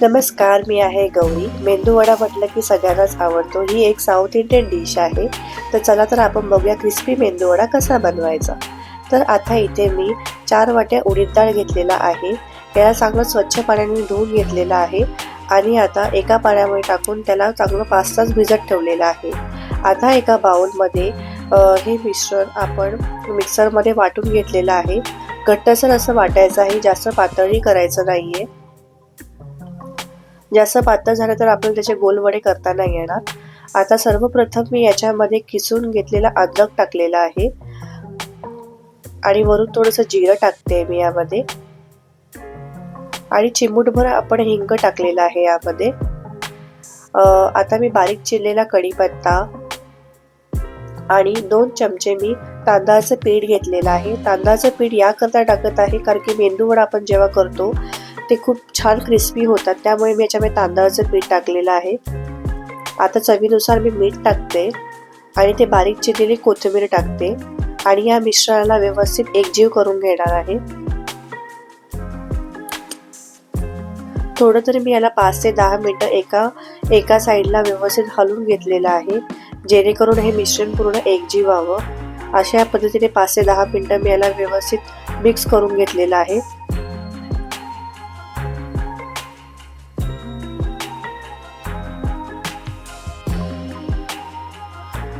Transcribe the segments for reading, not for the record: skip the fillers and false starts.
नमस्कार, मी आहे गौरी। मेंदूवडा म्हटलं की सगळ्यांनाच आवडतो। ही एक साऊथ इंडियन डिश आहे। तर चला तर आपण बघूया क्रिस्पी मेंदूवडा कसा बनवायचा। तर आता इथे मी 4 वाट्या उडीद डाळ घेतलेला आहे। याला चांगलं स्वच्छ पाण्याने धुवून घेतलेला आहे आणि आता एका पाण्यामध्ये टाकून त्याला चांगलं 5 तास भिजत ठेवलेलं आहे। आता एका बाउलमध्ये हे मिश्रण आपण मिक्सरमध्ये वाटून घेतलेलं आहे। घट्टसर असं वाटायचं आहे, जास्त पातळही करायचं नाहीये। जास्त पातळ झालं तर आपल्याला त्याचे गोल वडे करता नाही येणार। आता सर्वप्रथम मी याच्यामध्ये किसून घेतलेला अद्रक टाकलेला आहे आणि वरून थोडंसं जिरं टाकते मी यामध्ये आणि चिमूटभर आपण हिंग टाकलेला आहे यामध्ये। आता मी बारीक चिरलेला कढीपत्ता आणि 2 चमचे मी तांदळाचं पीठ घेतलेलं आहे। तांदळाचं पीठ याकरता टाकत आहे कारण की मेंदूवडा आपण जेव्हा करतो ते खूप छान क्रिस्पी होतात, त्यामुळे मी याच्यामध्ये तांदळाचं पीठ टाकलेलं आहे। आता चवीनुसार मी मीठ टाकते आणि ते बारीक चिरलेली कोथिंबीर टाकते आणि या मिश्रणाला व्यवस्थित एकजीव करून घेणार आहे। थोडं तरी मी याला 5 ते 10 मिनिटं एका साईडला व्यवस्थित हलवून घेतलेलं आहे, जेणेकरून हे मिश्रण पूर्ण एकजीव व्हावं। अशा पद्धतीने 5 ते 10 मिनिटं मी याला व्यवस्थित मिक्स करून घेतलेलं आहे।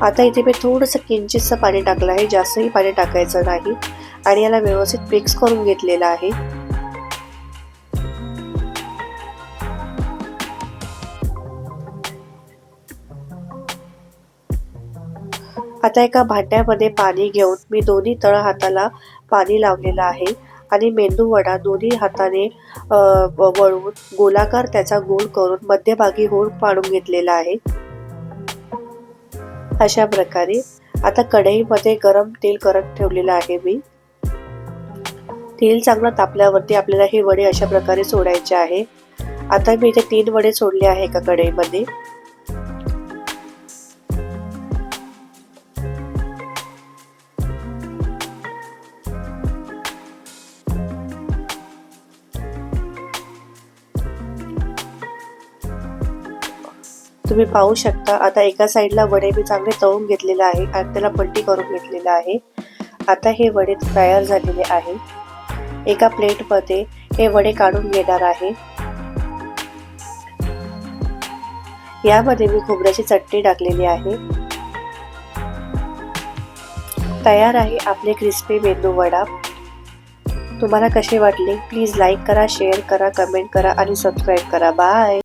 आता इथे मी थोडंसं किंचितसं पाणी टाकलं आहे, जास्तही पाणी टाकायचं नाही आणि याला व्यवस्थित मिक्स करून घेतलेलं आहे। आता एका भांड्यामध्ये पाणी घेऊन मी दोन्ही तळ हाताला पाणी लावलेलं आहे आणि मेंदूवडा दोन्ही हाताने वळवून गोलाकार त्याचा गोल करून मध्यभागी होल पाडून घेतलेला आहे। अशा प्रकारे आता कढईमध्ये गरम तेल करत ठेवलेलं आहे मी। तेल चांगलं तापल्यावरती आपल्याला हे वडे अशा प्रकारे सोडायचे आहे। आता मी इथे 3 वडे सोडले आहे एका कढईमध्ये। तुम्ही पाहू शकता आता एका साईडला वडे मी चांगले तळून घेतलेले आहे आणि त्याला पलटी करून घेतलेला आहे। आता हे वडे तयार झालेले आहे। एका प्लेटमध्ये हे वडे काढून घेणार आहे। यामध्ये मी खोबऱ्याची चटणी टाकलेली आहे। तयार आहे आपले क्रिस्पी मेंदूवडा। तुम्हाला कसे वाटले प्लीज लाईक करा, शेअर करा, कमेंट करा आणि सबस्क्राईब करा। बाय।